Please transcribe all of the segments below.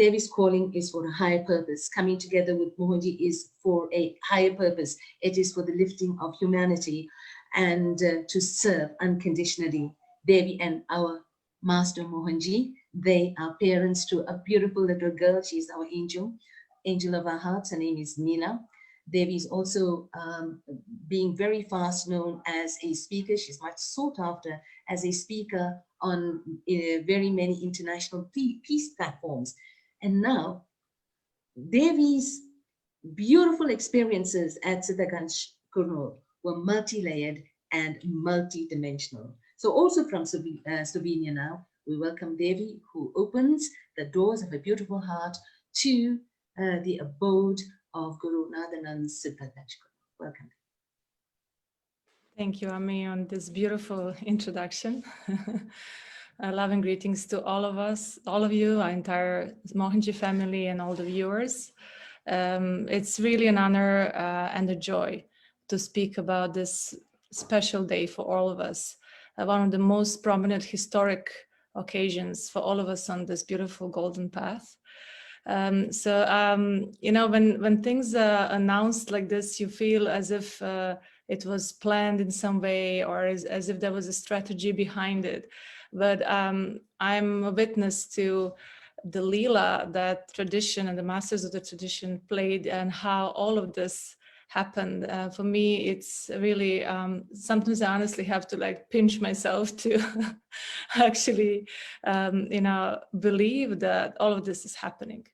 Devi's calling is for a higher purpose. Coming together with Mohanji is for a higher purpose. It is for the lifting of humanity and to serve unconditionally. Devi and our master Mohanji, they are parents to a beautiful little girl. She's our angel, angel of our hearts. Her name is Mila. Devi is also being very fast known as a speaker. She's much sought after as a speaker on very many international peace platforms. And now, Devi's beautiful experiences at Siddhaganj, Kurnool were multi-layered and multi-dimensional. So also from Slovenia now, we welcome Devi, who opens the doors of a beautiful heart to the abode of Guru Nadananda's Siddhaganj. Welcome. Thank you, Ami, on this beautiful introduction. Love and greetings to all of us, all of you, our entire Mohanji family and all the viewers. It's really an honor and a joy to speak about this special day for all of us. One of the most prominent historic occasions for all of us on this beautiful golden path. You know, when things are announced like this, you feel as if it was planned in some way, or as if there was a strategy behind it. But I'm a witness to the Leela that tradition and the masters of the tradition played, and how all of this happened. For me, it's really, sometimes I honestly have to like pinch myself to actually, you know, believe that all of this is happening.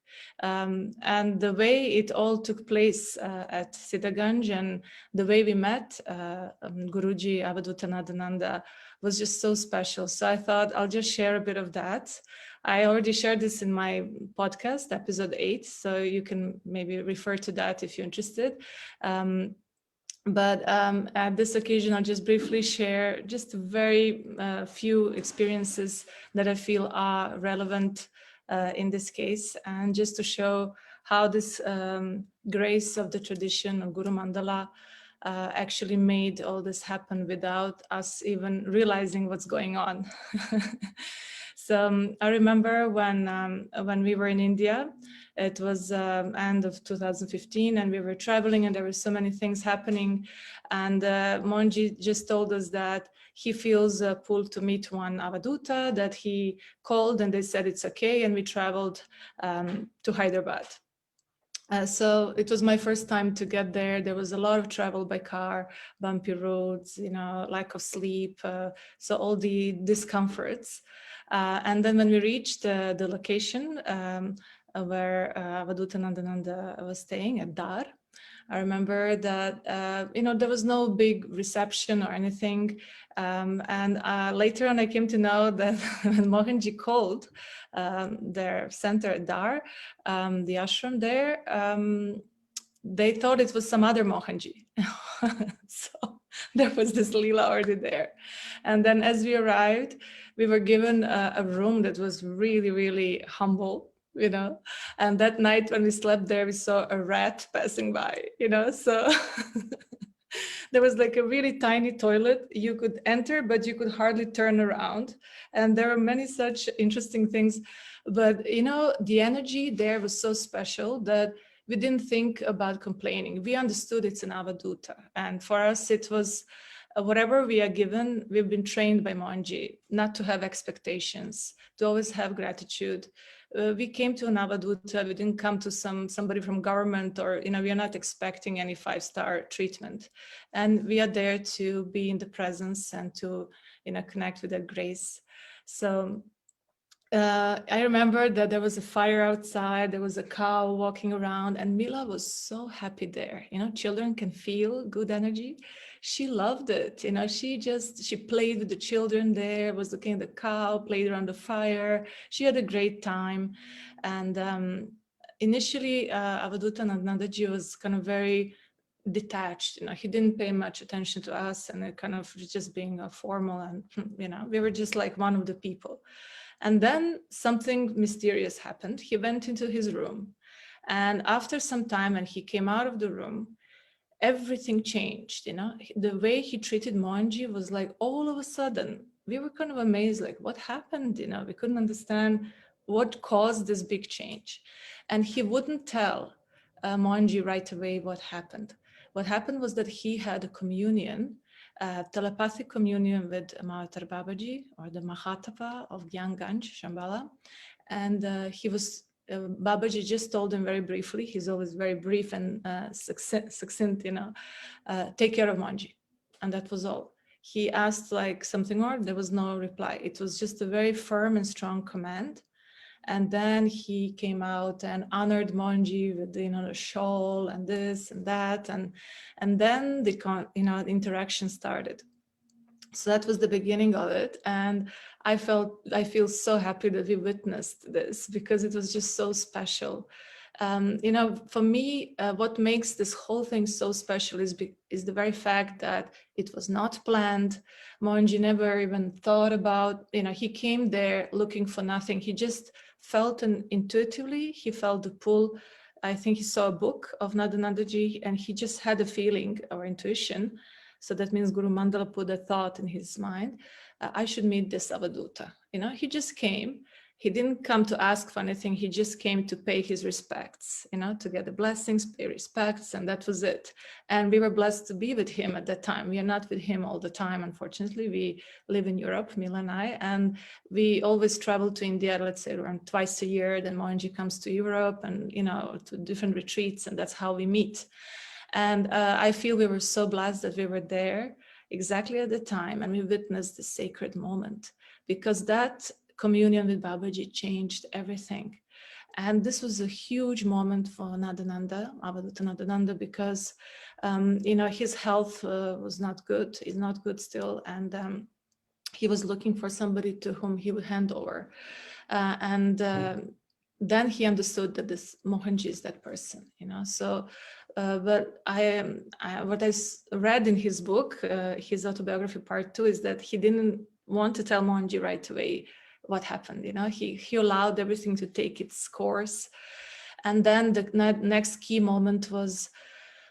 And the way it all took place at Siddhaganj, and the way we met Guruji Avadhoota Nadananda was just so special. So I thought I'll just share a bit of that. I already shared this in my podcast, episode 8, so you can maybe refer to that if you're interested. But at this occasion, I'll just briefly share just a very few experiences that I feel are relevant in this case, and just to show how this grace of the tradition of Gurumandala actually made all this happen without us even realizing what's going on. So I remember when we were in India, it was end of 2015, and we were traveling, and there were so many things happening. And Mohanji just told us that he feels pulled to meet one Avadhoota, that he called and they said it's okay, and we traveled to Hyderabad. So it was my first time to get there. There was a lot of travel by car, bumpy roads, you know, lack of sleep, so all the discomforts. And then when we reached the location where Avadhoota Nadananda was staying at Dar, I remember that, you know, there was no big reception or anything. And later on, I came to know that when Mohanji called their center at Dar, the ashram there, they thought it was some other Mohanji. So there was this Leela already there. And then as we arrived, we were given a room that was really, really humble, you know. And that night when we slept there, we saw a rat passing by, you know. So there was like a really tiny toilet you could enter, but you could hardly turn around. And there were many such interesting things. But, you know, the energy there was so special that we didn't think about complaining. We understood it's an Avadhoota. And for us, it was whatever we are given, we've been trained by Mohanji not to have expectations, to always have gratitude. We came to an Avadhoota, we didn't come to somebody from government, or, you know, we are not expecting any 5-star treatment. And we are there to be in the presence and to, you know, connect with that grace. So I remember that there was a fire outside, there was a cow walking around, and Mila was so happy there. You know, children can feel good energy. She loved it. You know, she played with the children there, was looking at the cow, played around the fire. She had a great time. And initially, Avadhoota Nadananda was kind of very detached. You know, he didn't pay much attention to us, and it kind of just being formal, and, you know, we were just like one of the people. And then something mysterious happened. He went into his room, and after some time, when he came out of the room, everything changed. You know, the way he treated Mohanji was like all of a sudden, we were kind of amazed, like what happened? You know, we couldn't understand what caused this big change. And he wouldn't tell Mohanji right away what happened. What happened was that he had a communion, telepathic communion with Mahatar Babaji, or the Mahatapa of Siddhaganj, Shambhala. And Babaji just told him very briefly, he's always very brief and succinct, take care of Mohanji. And that was all. He asked like something more, there was no reply. It was just a very firm and strong command. And then he came out and honored Mohanji with the shawl and this and that, and then the interaction started. So that was the beginning of it, and I feel so happy that we witnessed this, because it was just so special. For me, what makes this whole thing so special is the very fact that it was not planned. Mohanji never even thought about, he came there looking for nothing. He just felt, and intuitively, he felt the pull. I think he saw a book of Nadanandaji, and he just had a feeling or intuition. So that means Gurumandala put a thought in his mind, I should meet this Avadhoota. He just came. He didn't come to ask for anything. He just came to pay his respects, to get the blessings, pay respects, and that was it. And we were blessed to be with him at that time. We are not with him all the time, unfortunately. We live in Europe, Mila and I, and we always travel to India, let's say around twice a year. Then Mohanji comes to Europe and, to different retreats, and that's how we meet. And I feel we were so blessed that we were there exactly at the time, and we witnessed the sacred moment, because that communion with Babaji changed everything. And this was a huge moment for Nadananda, Avadhoota Nadananda, because his health was not good, is not good still, and he was looking for somebody to whom he would hand over. Then he understood that this Mohanji is that person, So, but what I read in his book, his autobiography part 2, is that he didn't want to tell Mohanji right away what happened. He allowed everything to take its course. And then the next key moment was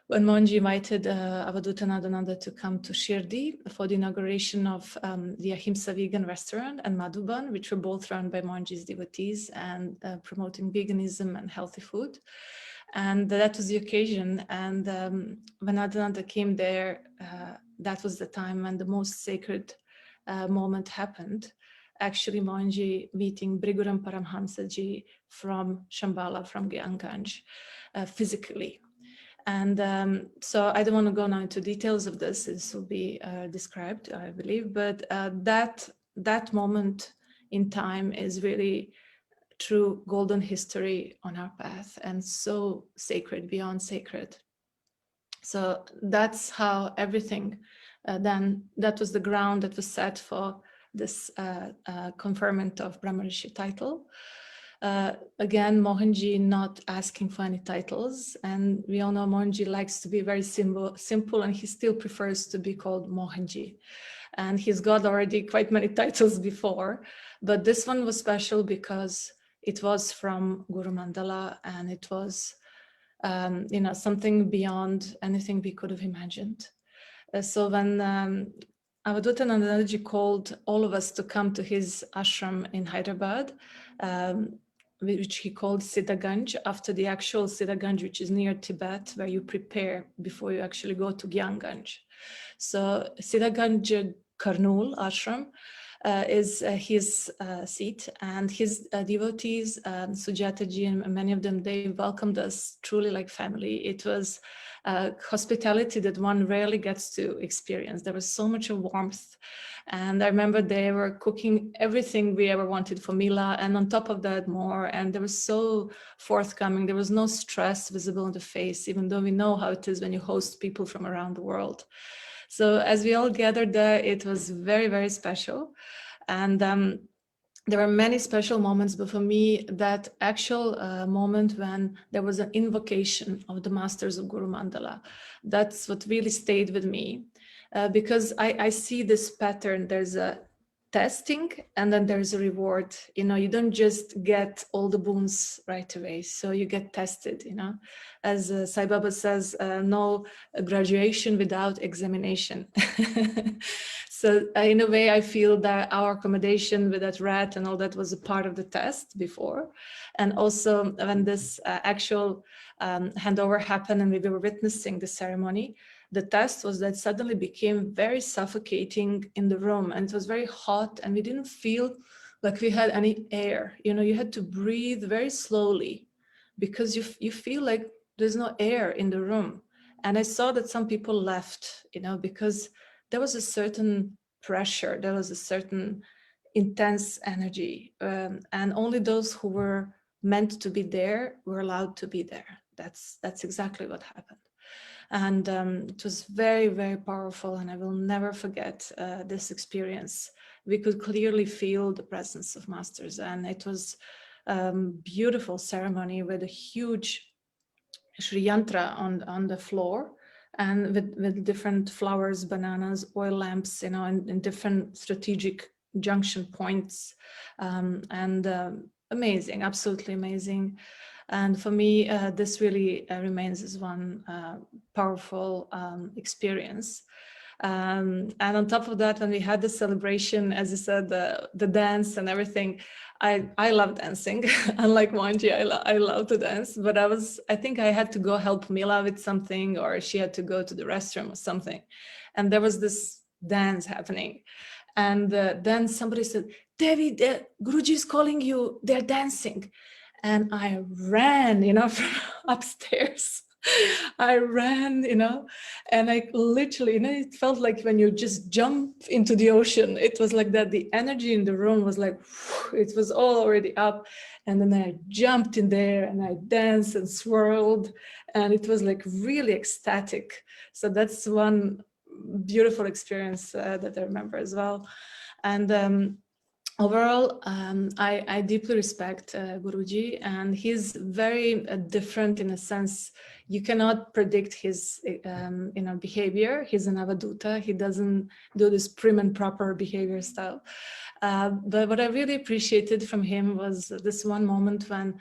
when Mohanji invited Avadhoota Nadananda to come to Shirdi for the inauguration of the Ahimsa Vegan Restaurant and Madhuban, which were both run by Mohanji's devotees and promoting veganism and healthy food. And that was the occasion. And when Nadananda came there, that was the time when the most sacred moment happened. Actually, Mohanji meeting Briguram Paramhansaji from Shambhala, from Siddhaganj, physically. And so I don't want to go now into details of this. This will be described, I believe. But that moment in time is really true golden history on our path, and so sacred, beyond sacred. So that's how everything, then that was the ground that was set for this conferment of Brahmarishi title. Again, Mohanji not asking for any titles, and we all know Mohanji likes to be very simple, and he still prefers to be called Mohanji. And he's got already quite many titles before, but this one was special because it was from Gurumandala, and it was something beyond anything we could have imagined. So when Avadhoota Nadananda called all of us to come to his ashram in Hyderabad, which he called Siddhaganj, after the actual Siddhaganj, which is near Tibet, where you prepare before you actually go to Siddhaganj. So Siddhaganj Kurnool ashram is his seat, and his devotees, Sujataji and many of them, they welcomed us truly like family. It was hospitality that one rarely gets to experience. There was so much warmth, and I remember they were cooking everything we ever wanted for Mila, and on top of that more, and they were so forthcoming. There was no stress visible on the face, even though we know how it is when you host people from around the world. So as we all gathered there, it was very, very special. And there were many special moments, but for me, that actual moment when there was an invocation of the masters of Gurumandala, that's what really stayed with me, because I see this pattern. There's a testing, and then there's a reward. You don't just get all the boons right away, so you get tested. As Sai Baba says, no graduation without examination. So in a way, I feel that our accommodation with that rat and all that was a part of the test before. And also when this actual handover happened and we were witnessing the ceremony, the test was that suddenly became very suffocating in the room, and it was very hot and we didn't feel like we had any air. You know, you had to breathe very slowly because you feel like there's no air in the room. And I saw that some people left, you know, because there was a certain pressure, there was a certain intense energy, and only those who were meant to be there were allowed to be there. That's exactly what happened. And it was very, very powerful, and I will never forget this experience. We could clearly feel the presence of masters, and it was beautiful ceremony with a huge Sri Yantra on the floor, and with different flowers, bananas, oil lamps, you know, in different strategic junction points, and amazing, absolutely amazing. And for me, this really remains as one powerful experience. And on top of that, when we had the celebration, as you said, the dance and everything, I love dancing. Unlike Mohanji, I love to dance, but I think I had to go help Mila with something, or she had to go to the restroom or something. And there was this dance happening. And then somebody said, Devi, Guruji is calling you, they're dancing. And I ran, you know, from upstairs. I ran, you know, and I literally, you know, it felt like when you just jump into the ocean, it was like that. The energy in the room was like, it was all already up. And then I jumped in there and I danced and swirled, and it was like really ecstatic. So that's one beautiful experience that I remember as well. And overall, I deeply respect Guruji, and he's very different in a sense. You cannot predict his behavior. He's an Avadhoota. He doesn't do this prim and proper behavior style. But what I really appreciated from him was this one moment when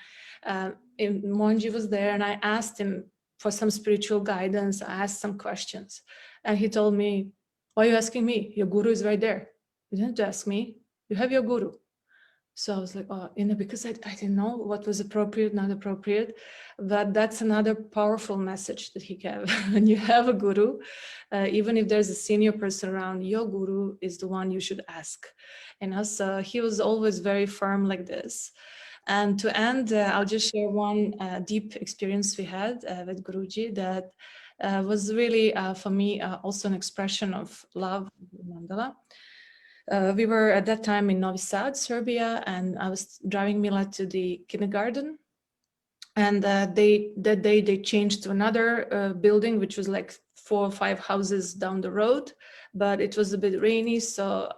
Mohanji was there, and I asked him for some spiritual guidance. I asked some questions, and he told me, "Why are you asking me? Your guru is right there. You didn't ask me. You have your guru." So I was like, oh, you know, because I didn't know what was appropriate, not appropriate. But that's another powerful message that he gave. When you have a guru, even if there's a senior person around, your guru is the one you should ask. You know, so he was always very firm like this. And to end, I'll just share one deep experience we had with Guruji that was really, for me, also an expression of love of Gurumandala. We were at that time in Novi Sad, Serbia, and I was driving Mila to the kindergarten. And that day they changed to another building, which was like 4 or 5 houses down the road, but it was a bit rainy. So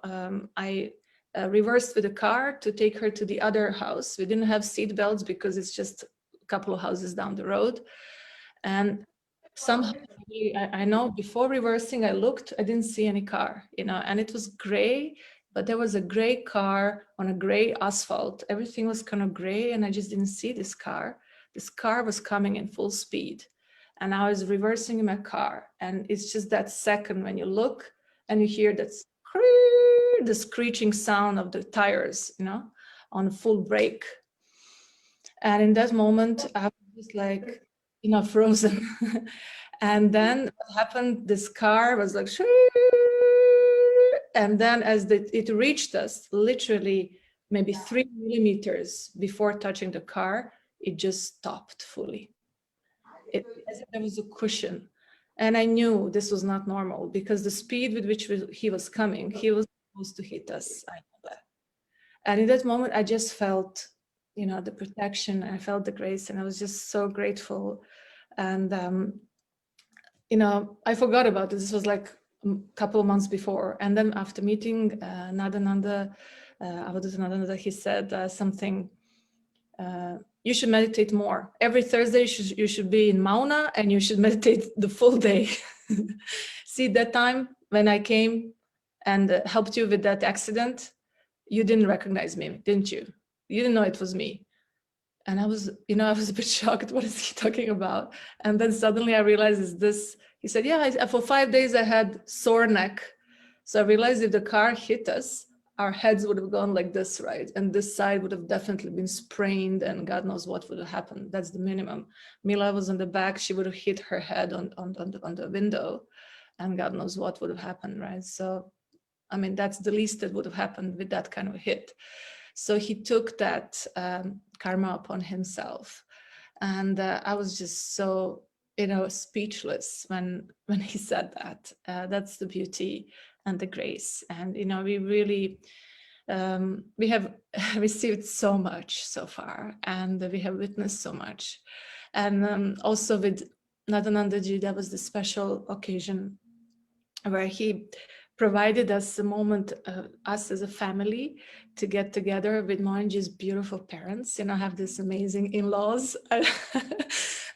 I reversed with the car to take her to the other house. We didn't have seat belts because it's just a couple of houses down the road. And somehow, I know before reversing, I looked, I didn't see any car, you know, and it was gray, but there was a gray car on a gray asphalt. Everything was kind of gray, and I just didn't see this car. This car was coming in full speed, and I was reversing in my car. And it's just that second when you look and you hear that the screeching sound of the tires, you know, on full brake. And in that moment, I was just like, you know, frozen. And then what happened, this car was like, and then as it reached us, literally maybe 3 millimeters before touching the car, it just stopped fully. As if there was a cushion. And I knew this was not normal because the speed with which he was coming, he was supposed to hit us. I know that. And in that moment, I just felt, you know, the protection. I felt the grace, and I was just so grateful. And you know, I forgot about this. This was like a couple of months before. And then after meeting Nadananda, Avadhoota Nadananda, he said something, you should meditate more. Every Thursday you should be in Mauna, and you should meditate the full day. See, that time when I came and helped you with that accident, you didn't recognize me, didn't you? You didn't know it was me. And I was, you know, I was a bit shocked. What is he talking about? And then suddenly I realized is this. He said, yeah, for 5 days I had sore neck. So I realized if the car hit us, our heads would have gone like this, right? And this side would have definitely been sprained, and God knows what would have happened. That's the minimum. Mila was on the back, she would have hit her head on the window, and God knows what would have happened, right? So, I mean, that's the least that would have happened with that kind of a hit. So he took that karma upon himself. And I was just so, speechless when he said that. That's the beauty and the grace. And, we really, we have received so much so far, and we have witnessed so much. And also with Nadanandaji, that was the special occasion where he provided us a moment, us as a family, to get together with Mohanji's beautiful parents. Have this amazing in-laws.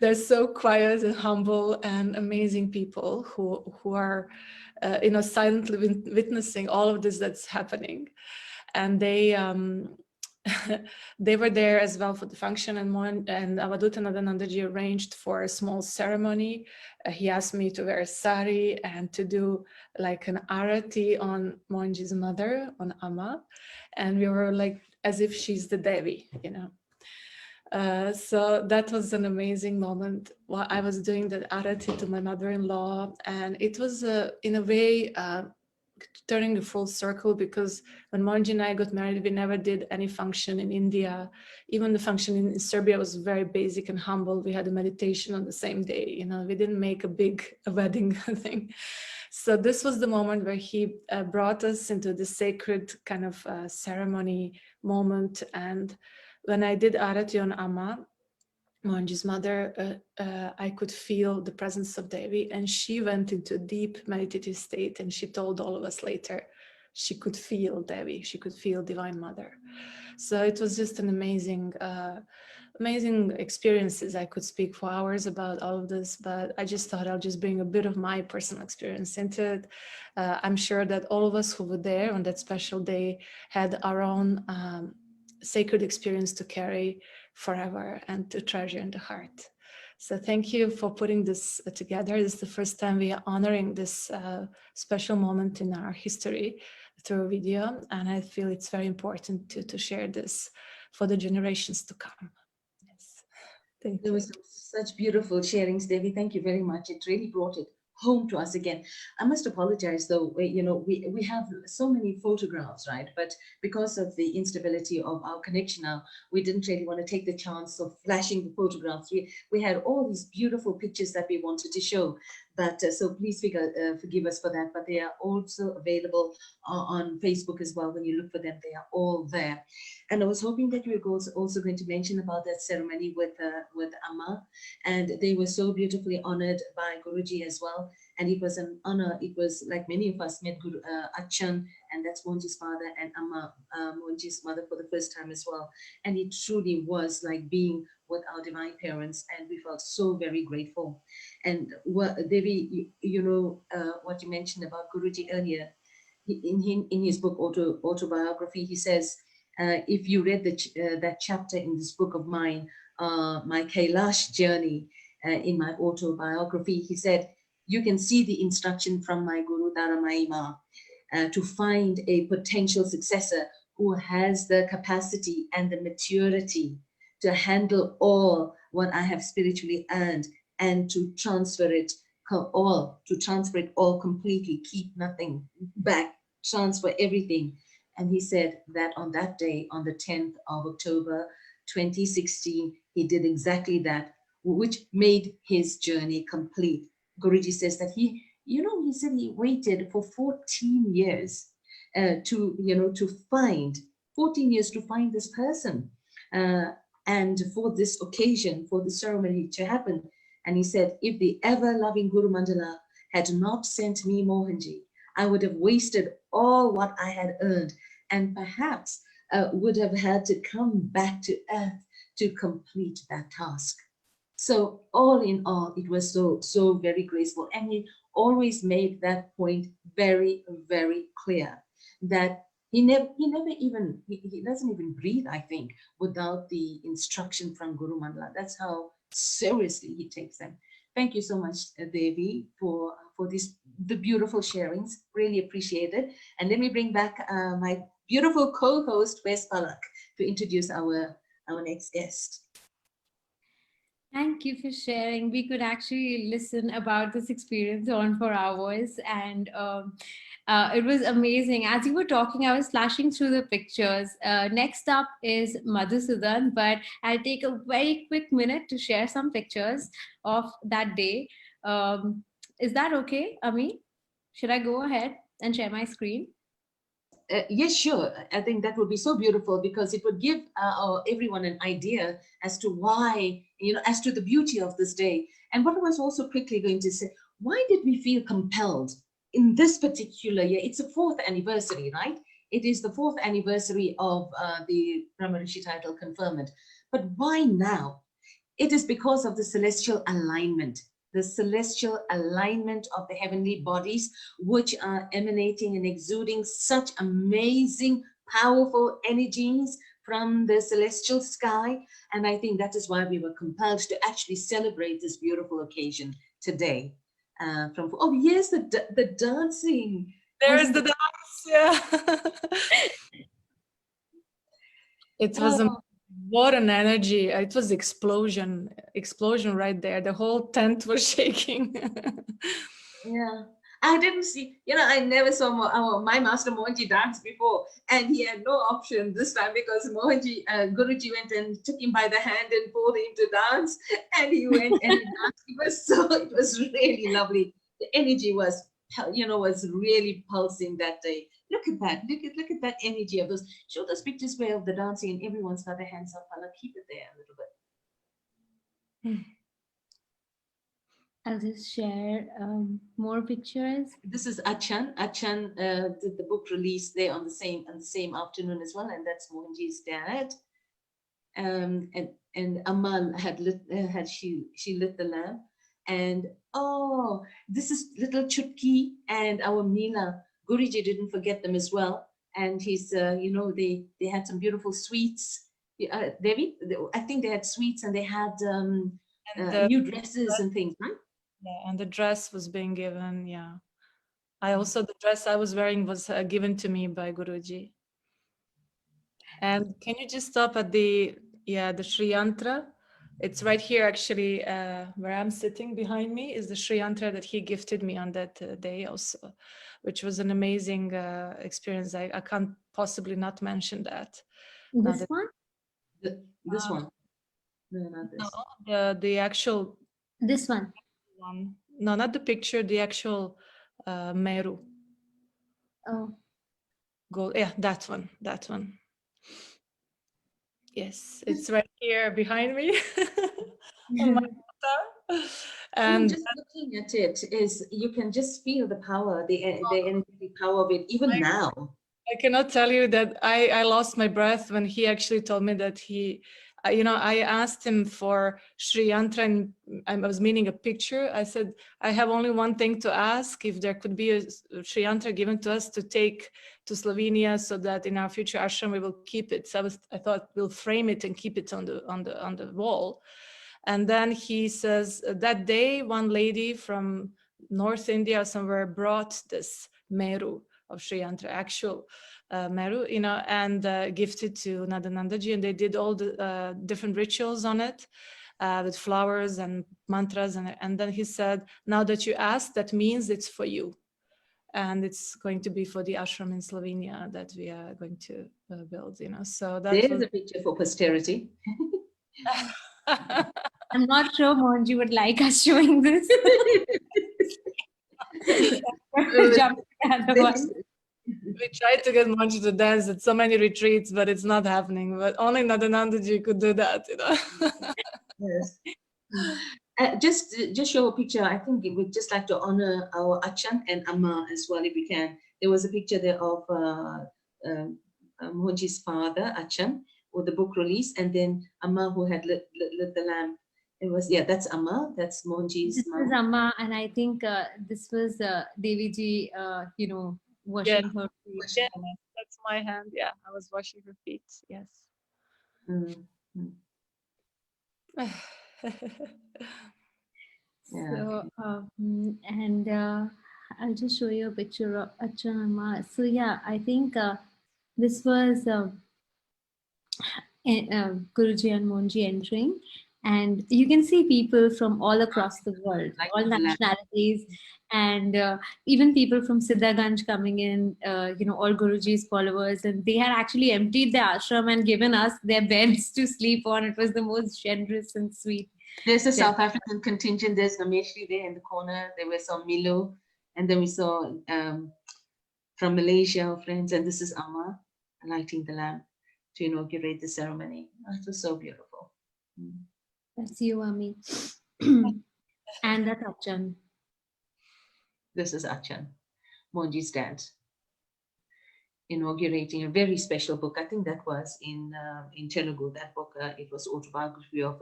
They're so quiet and humble and amazing people who are, silently witnessing all of this that's happening. And they they were there as well for the function, and Avadhoota Nadananda arranged for a small ceremony. He asked me to wear a sari and to do like an arati on Mohanji's mother, on Amma, and we were like as if she's the Devi, So that was an amazing moment while I was doing the arati to my mother-in-law, and it was in a way turning the full circle, because when Mohanji and I got married, we never did any function in India. Even the function in Serbia was very basic and humble. We had a meditation on the same day. We didn't make a big wedding thing. So this was the moment where he brought us into the sacred kind of ceremony moment. And when I did Arati on Amma, Mohanji's mother, I could feel the presence of Devi, and she went into a deep meditative state, and she told all of us later she could feel Devi, she could feel Divine Mother. So it was just an amazing, amazing experiences. I could speak for hours about all of this, but I just thought I'll just bring a bit of my personal experience into it. I'm sure that all of us who were there on that special day had our own sacred experience to carry forever and to treasure in the heart. So thank you for putting this together. This is the first time we are honoring this special moment in our history through a video, and I feel it's very important to share this for the generations to come. Yes, thank There you. was such beautiful sharings, Devi. Thank you very much. It really brought it home to us again. I must apologize though, we have so many photographs, right? But because of the instability of our connection now, we didn't really want to take the chance of flashing the photographs. We had all these beautiful pictures that we wanted to show, but so please forgive us for that. But they are also available on Facebook as well. When you look for them, they are all there. And I was hoping that you were also going to mention about that ceremony with Amma, and they were so beautifully honored by Guruji as well. And it was an honor. It was like many of us met Guru Achan, and that's Mohanji's father, and Amma, Mohanji's mother, for the first time as well. And it truly was like being with our divine parents, and we felt so very grateful. And Devi, what you mentioned about Guruji earlier, in his book autobiography, he says, if you read that chapter in this book of mine, my Kailash journey, in my autobiography, he said, you can see the instruction from my Guru Dharamaima to find a potential successor who has the capacity and the maturity to handle all what I have spiritually earned, and to transfer it all completely, keep nothing back, transfer everything. And he said that on that day, on the 10th of October, 2016, he did exactly that, which made his journey complete. Guruji says that he said he waited for 14 years to find 14 years to find this person, and for this occasion, for the ceremony to happen. And he said, if the ever-loving Gurumandala had not sent me Mohanji, I would have wasted all what I had earned, and perhaps would have had to come back to earth to complete that task. So all in all, it was so very graceful. And he always made that point very, very clear, that he doesn't even breathe, I think, without the instruction from Gurumandala. That's how seriously he takes them. Thank you so much, Devi, for for the beautiful sharings. Really appreciate it. And let me bring back my beautiful co-host, Wes Palak, to introduce our next guest. Thank you for sharing. We could actually listen about this experience on for hours, and it was amazing. As you were talking, I was flashing through the pictures. Next up is Madhusudan, but I'll take a very quick minute to share some pictures of that day. Is that okay, Ami? Should I go ahead and share my screen? Yes, sure. I think that would be so beautiful because it would give everyone an idea as to why, as to the beauty of this day. And what I was also quickly going to say, why did we feel compelled in this particular year? It's a 4th anniversary, right? It is the 4th anniversary of the Brahmarishi title Conferrment. But why now? It is because of the celestial alignment of the heavenly bodies, which are emanating and exuding such amazing, powerful energies from the celestial sky. And I think that is why we were compelled to actually celebrate this beautiful occasion today. Yes, the dancing. There's the dance, yeah. It was what an energy. It was explosion right there. The whole tent was shaking. Yeah, I didn't see, I never saw my master Mohanji dance before, and he had no option this time because Guruji went and took him by the hand and pulled him to dance, and he went and he danced. It was really lovely. The energy was, was really pulsing that day. Look at that, look at that energy of those. Show those pictures where of the dancing and everyone's got their hands up. I'll keep it there a little bit. I'll just share more pictures. This is Achan. Achan did the book release there on the same afternoon as well, and that's Mohanji's dad. And Amal she lit the lamp, and this is little Chutki and our Meena. Guruji didn't forget them as well, and he's they had some beautiful sweets. Devi, I think they had sweets and they had new dresses and things, right? Yeah, and the dress was being given. Yeah, the dress I was wearing was given to me by Guruji. And can you just stop at the Sri Yantra? It's right here, actually, where I'm sitting. Behind me is the Sri Yantra that he gifted me on that day also, which was an amazing experience. I can't possibly not mention that. This one? This one? No, not this. No, the actual... This one? No, not the picture, the actual Meru. Oh. Gold. Yeah, that one. Yes, it's right here behind me. On my altar. And just looking at it is, you can just feel the power, the energetic power of it, even now. I cannot tell you that I lost my breath when he actually told me that I asked him for Sri Yantra, and I was meaning a picture. I said, I have only one thing to ask, if there could be a Sri Yantra given to us to take to Slovenia so that in our future ashram we will keep it. So I thought we'll frame it and keep it on the wall. And then he says, that day one lady from North India somewhere brought this Meru of Sri Yantra, actual Meru, and gifted to Nadanandaji, and they did all the different rituals on it with flowers and mantras, and then he said, now that you asked, that means it's for you, and it's going to be for the ashram in Slovenia that we are going to build, so there's a picture for posterity. I'm not sure Mohanji would like us showing this. We tried to get Mohanji to dance at so many retreats, but it's not happening. But only Nadanandaji could do that, Yes. Just show a picture. I think we'd just like to honor our Achan and Amma as well, if we can. There was a picture there of Mohanji's father, Achan, with the book release, and then Amma, who had lit the lamp. It was, that's Amma, that's Mohanji's This mom. is Amma, and I think this was Devi ji, washing her feet. Yeah, that's my hand. Yeah, I was washing her feet. Yes. Yeah. So, and I'll just show you a picture of Achanama. So, yeah, I think this was Guruji and Mohanji entering. And you can see people from all across the world, Like all the land. nationalities, and even people from Siddhaganj coming in, all Guruji's followers. And they had actually emptied the ashram and given us their beds to sleep on. It was the most generous and sweet. There's a South gesture. African contingent. There's Nameshri there in the corner. There was some Milo, and then we saw from Malaysia, our friends, and this is Amma lighting the lamp to inaugurate the ceremony. It was so beautiful. That's you, Ami. And that's Achan. This is Achan, Mohanji's dad, inaugurating a very special book. I think that was in Telugu. That book, it was autobiography of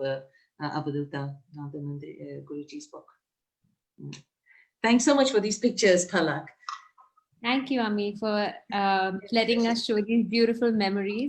Avadhoota Nadananda, Guruji's book. Thanks so much for these pictures, Palak. Thank you, Ami, for letting us show these beautiful memories.